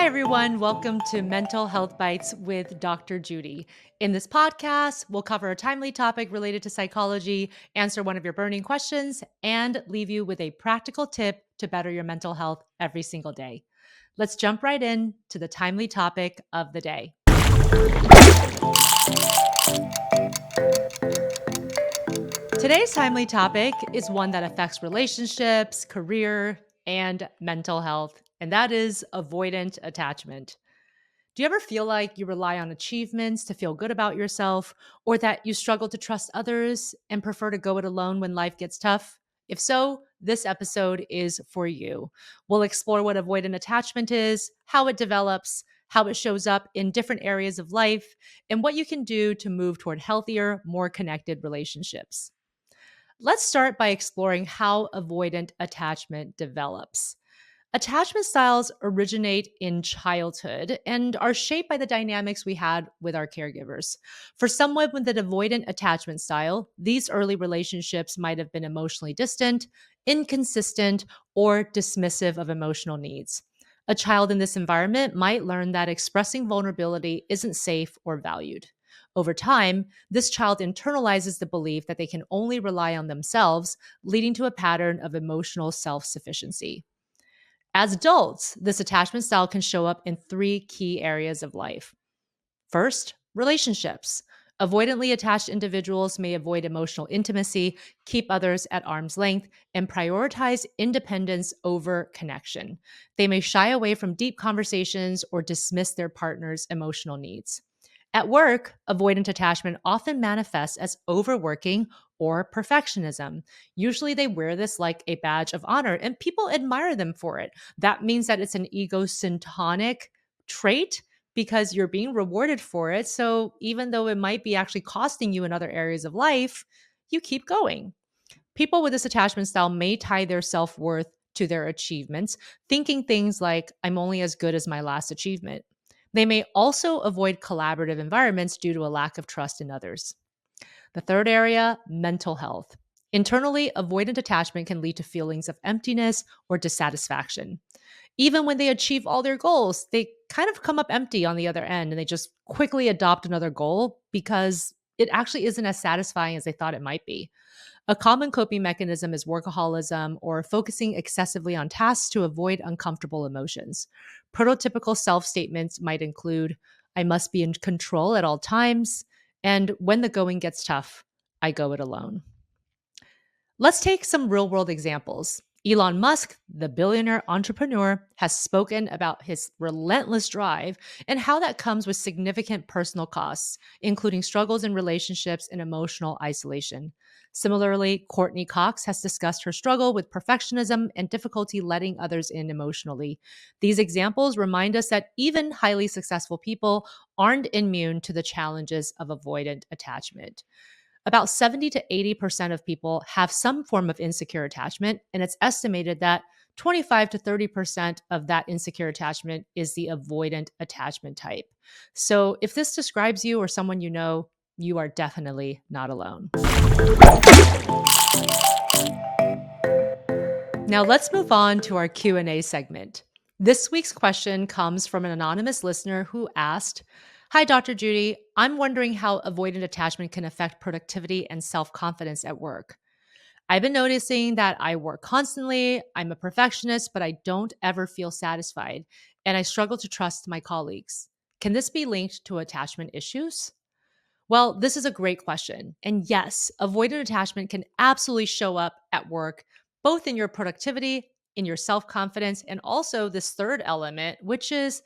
Hi, everyone. Welcome to Mental Health Bites with Dr. Judy. In this podcast, we'll cover a timely topic related to psychology, answer one of your burning questions, and leave you with a practical tip to better your mental health every single day. Let's jump right in to the timely topic of the day. Today's timely topic is one that affects relationships, career, and mental health, and that is avoidant attachment. Do you ever feel like you rely on achievements to feel good about yourself, or that you struggle to trust others and prefer to go it alone when life gets tough? If so, this episode is for you. We'll explore what avoidant attachment is, how it develops, how it shows up in different areas of life, and what you can do to move toward healthier, more connected relationships. Let's start by exploring how avoidant attachment develops. Attachment styles originate in childhood and are shaped by the dynamics we had with our caregivers. For someone with an avoidant attachment style, these early relationships might have been emotionally distant, inconsistent, or dismissive of emotional needs. A child in this environment might learn that expressing vulnerability isn't safe or valued. Over time, this child internalizes the belief that they can only rely on themselves, leading to a pattern of emotional self sufficiency. As adults, this attachment style can show up in three key areas of life. First, relationships. Avoidantly attached individuals may avoid emotional intimacy, keep others at arm's length, and prioritize independence over connection. They may shy away from deep conversations or dismiss their partner's emotional needs. At work, avoidant attachment often manifests as overworking or perfectionism. Usually, they wear this like a badge of honor, and people admire them for it. That means that it's an egocentric trait because you're being rewarded for it. So even though it might be actually costing you in other areas of life, you keep going. People with this attachment style may tie their self worth to their achievements, thinking things like, I'm only as good as my last achievement. They may also avoid collaborative environments due to a lack of trust in others. The third area, mental health. Internally, avoidant attachment can lead to feelings of emptiness or dissatisfaction. Even when they achieve all their goals, they kind of come up empty on the other end and they just quickly adopt another goal because it actually isn't as satisfying as they thought it might be. A common coping mechanism is workaholism or focusing excessively on tasks to avoid uncomfortable emotions. Prototypical self statements might include, I must be in control at all times, and when the going gets tough, I go it alone. Let's take some real world examples. Elon Musk, the billionaire entrepreneur, has spoken about his relentless drive and how that comes with significant personal costs, including struggles in relationships and emotional isolation. Similarly, Courtney Cox has discussed her struggle with perfectionism and difficulty letting others in emotionally. These examples remind us that even highly successful people aren't immune to the challenges of avoidant attachment. About 70 to 80% of people have some form of insecure attachment, and it's estimated that 25 to 30% of that insecure attachment is the avoidant attachment type. So if this describes you or someone you know, you are definitely not alone. Now let's move on to our Q&A segment. This week's question comes from an anonymous listener who asked, Hi, Dr. Judy. I'm wondering how avoidant attachment can affect productivity and self-confidence at work. I've been noticing that I work constantly. I'm a perfectionist, but I don't ever feel satisfied, and I struggle to trust my colleagues. Can this be linked to attachment issues? Well, this is a great question. And yes, avoidant attachment can absolutely show up at work, both in your productivity, in your self confidence, and also this third element, which is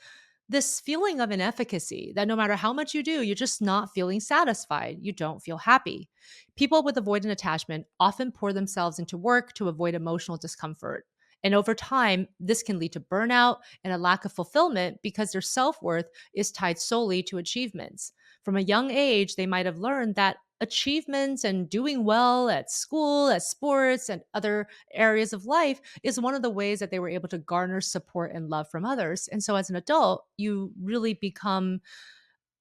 this feeling of inefficacy that no matter how much you do, you're just not feeling satisfied. You don't feel happy. People with avoidant attachment often pour themselves into work to avoid emotional discomfort. And over time, this can lead to burnout and a lack of fulfillment because their self worth is tied solely to achievements. From a young age, they might have learned that achievements and doing well at school, at sports, and other areas of life is one of the ways that they were able to garner support and love from others. And so as an adult, you really become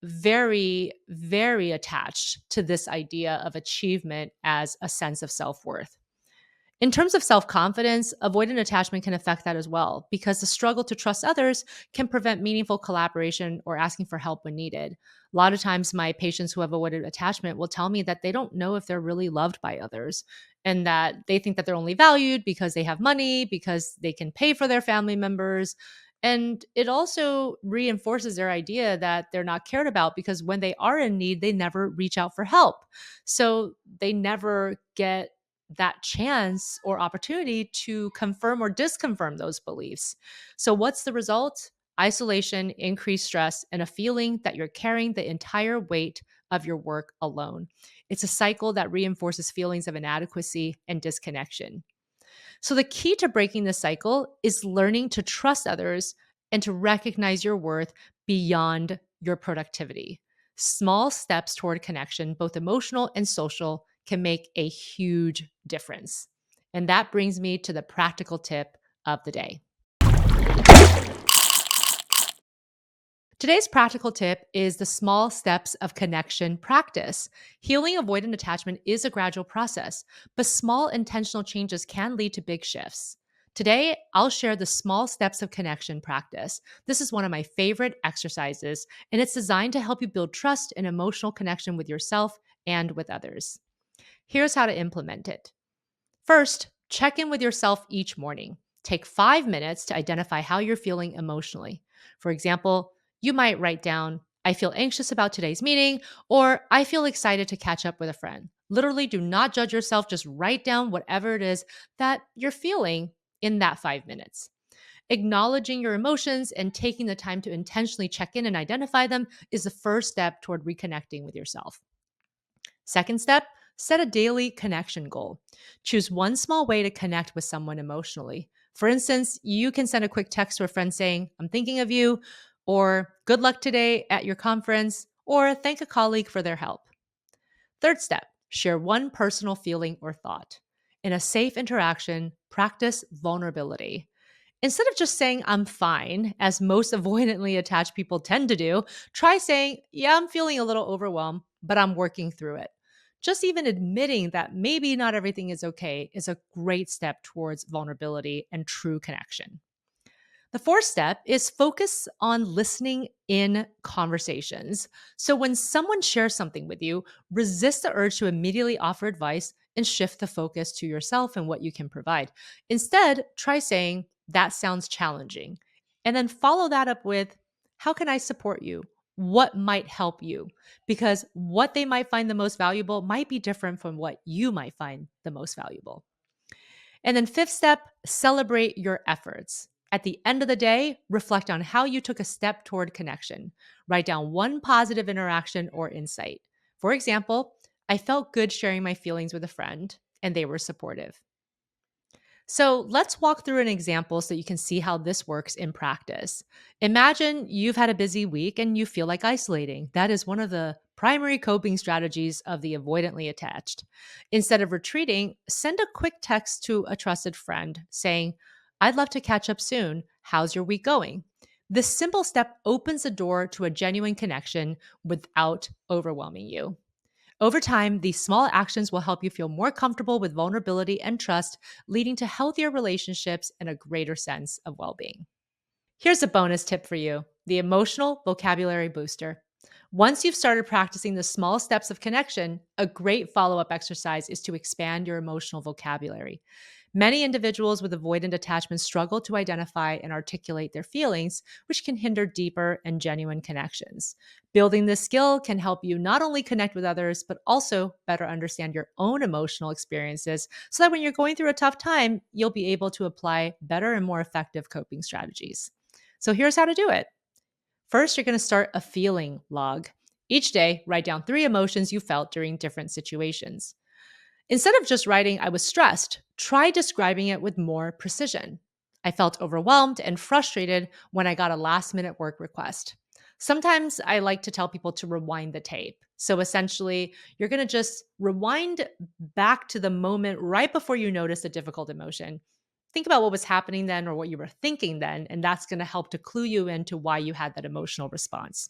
very, very attached to this idea of achievement as a sense of self worth. In terms of self confidence, avoidant attachment can affect that as well because the struggle to trust others can prevent meaningful collaboration or asking for help when needed. A lot of times, my patients who have avoidant attachment will tell me that they don't know if they're really loved by others and that they think that they're only valued because they have money, because they can pay for their family members. And it also reinforces their idea that they're not cared about because when they are in need, they never reach out for help. So they never get that chance or opportunity to confirm or disconfirm those beliefs. So, what's the result? Isolation, increased stress, and a feeling that you're carrying the entire weight of your work alone. It's a cycle that reinforces feelings of inadequacy and disconnection. So, the key to breaking this cycle is learning to trust others and to recognize your worth beyond your productivity. Small steps toward connection, both emotional and social, can make a huge difference. And that brings me to the practical tip of the day. Today's practical tip is the small steps of connection practice. Healing avoidant attachment is a gradual process, but small intentional changes can lead to big shifts. Today, I'll share the small steps of connection practice. This is one of my favorite exercises, and it's designed to help you build trust and emotional connection with yourself and with others. Here's how to implement it. First, check in with yourself each morning. Take 5 minutes to identify how you're feeling emotionally. For example, you might write down, I feel anxious about today's meeting, or I feel excited to catch up with a friend. Literally, do not judge yourself. Just write down whatever it is that you're feeling in that 5 minutes. Acknowledging your emotions and taking the time to intentionally check in and identify them is the first step toward reconnecting with yourself. Second step, set a daily connection goal. Choose one small way to connect with someone emotionally. For instance, you can send a quick text to a friend saying, I'm thinking of you, or good luck today at your conference, or thank a colleague for their help. Third step, share one personal feeling or thought. In a safe interaction, practice vulnerability. Instead of just saying, I'm fine, as most avoidantly attached people tend to do, try saying, yeah, I'm feeling a little overwhelmed, but I'm working through it. Just even admitting that maybe not everything is okay is a great step towards vulnerability and true connection. The fourth step is focus on listening in conversations. So when someone shares something with you, resist the urge to immediately offer advice and shift the focus to yourself and what you can provide. Instead, try saying, that sounds challenging. And then follow that up with, how can I support you? What might help you? Because what they might find the most valuable might be different from what you might find the most valuable. And then, fifth step, celebrate your efforts. At the end of the day, reflect on how you took a step toward connection. Write down one positive interaction or insight. For example, I felt good sharing my feelings with a friend, and they were supportive. So let's walk through an example so you can see how this works in practice. Imagine you've had a busy week and you feel like isolating. That is one of the primary coping strategies of the avoidantly attached. Instead of retreating, send a quick text to a trusted friend saying, I'd love to catch up soon. How's your week going? This simple step opens the door to a genuine connection without overwhelming you. Over time, these small actions will help you feel more comfortable with vulnerability and trust, leading to healthier relationships and a greater sense of well being. Here's a bonus tip for you: the emotional vocabulary booster. Once you've started practicing the small steps of connection, a great follow up exercise is to expand your emotional vocabulary. Many individuals with avoidant attachment struggle to identify and articulate their feelings, which can hinder deeper and genuine connections. Building this skill can help you not only connect with others, but also better understand your own emotional experiences so that when you're going through a tough time, you'll be able to apply better and more effective coping strategies. So here's how to do it. First, you're going to start a feeling log. Each day, write down 3 emotions you felt during different situations. Instead of just writing, I was stressed, try describing it with more precision. I felt overwhelmed and frustrated when I got a last minute work request. Sometimes I like to tell people to rewind the tape. So essentially, you're going to just rewind back to the moment right before you notice a difficult emotion. Think about what was happening then or what you were thinking then, and that's going to help to clue you into why you had that emotional response.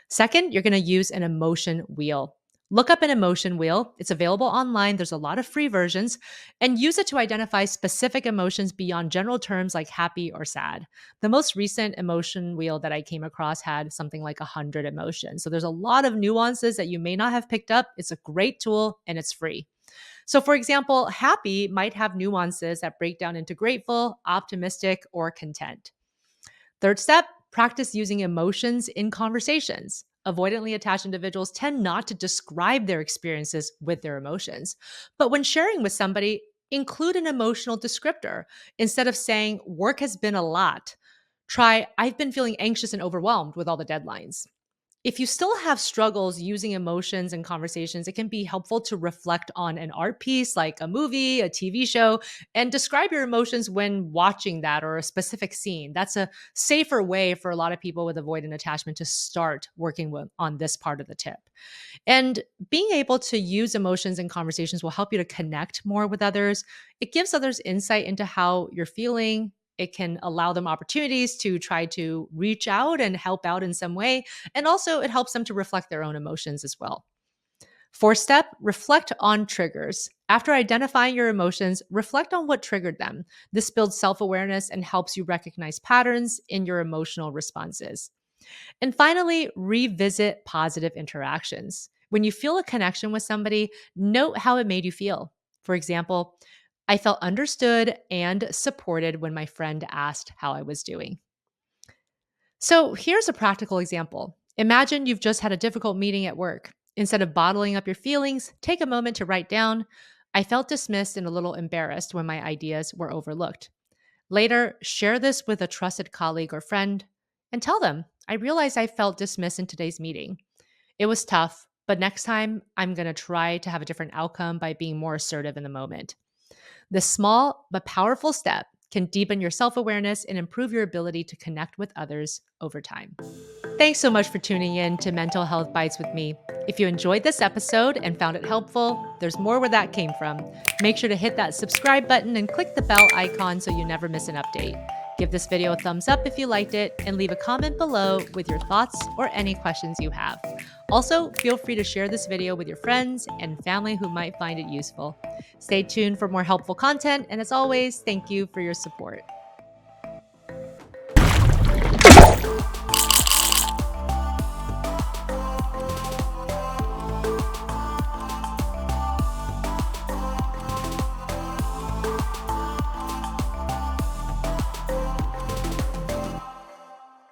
Second, you're going to use an emotion wheel. Look up an emotion wheel. It's available online. There's a lot of free versions, and use it to identify specific emotions beyond general terms like happy or sad. The most recent emotion wheel that I came across had something like 100 emotions. So there's a lot of nuances that you may not have picked up. It's a great tool and it's free. So, for example, happy might have nuances that break down into grateful, optimistic, or content. Third step, practice using emotions in conversations. Avoidantly attached individuals tend not to describe their experiences with their emotions. But when sharing with somebody, include an emotional descriptor. Instead of saying, work has been a lot, try, I've been feeling anxious and overwhelmed with all the deadlines. If you still have struggles using emotions in conversations, it can be helpful to reflect on an art piece like a movie, a TV show, and describe your emotions when watching that or a specific scene. That's a safer way for a lot of people with avoidant attachment to start working on this part of the tip. And being able to use emotions in conversations will help you to connect more with others. It gives others insight into how you're feeling. It can allow them opportunities to try to reach out and help out in some way. And also, it helps them to reflect their own emotions as well. Fourth step, reflect on triggers. After identifying your emotions, reflect on what triggered them. This builds self awareness and helps you recognize patterns in your emotional responses. And finally, revisit positive interactions. When you feel a connection with somebody, note how it made you feel. For example, I felt understood and supported when my friend asked how I was doing. So here's a practical example. Imagine you've just had a difficult meeting at work. Instead of bottling up your feelings, take a moment to write down, I felt dismissed and a little embarrassed when my ideas were overlooked. Later, share this with a trusted colleague or friend and tell them, I realized I felt dismissed in today's meeting. It was tough, but next time I'm going to try to have a different outcome by being more assertive in the moment. This small but powerful step can deepen your self awareness and improve your ability to connect with others over time. Thanks so much for tuning in to Mental Health Bites with me. If you enjoyed this episode and found it helpful, there's more where that came from. Make sure to hit that subscribe button and click the bell icon so you never miss an update. Give this video a thumbs up if you liked it and leave a comment below with your thoughts or any questions you have. Also, feel free to share this video with your friends and family who might find it useful. Stay tuned for more helpful content, and as always, thank you for your support.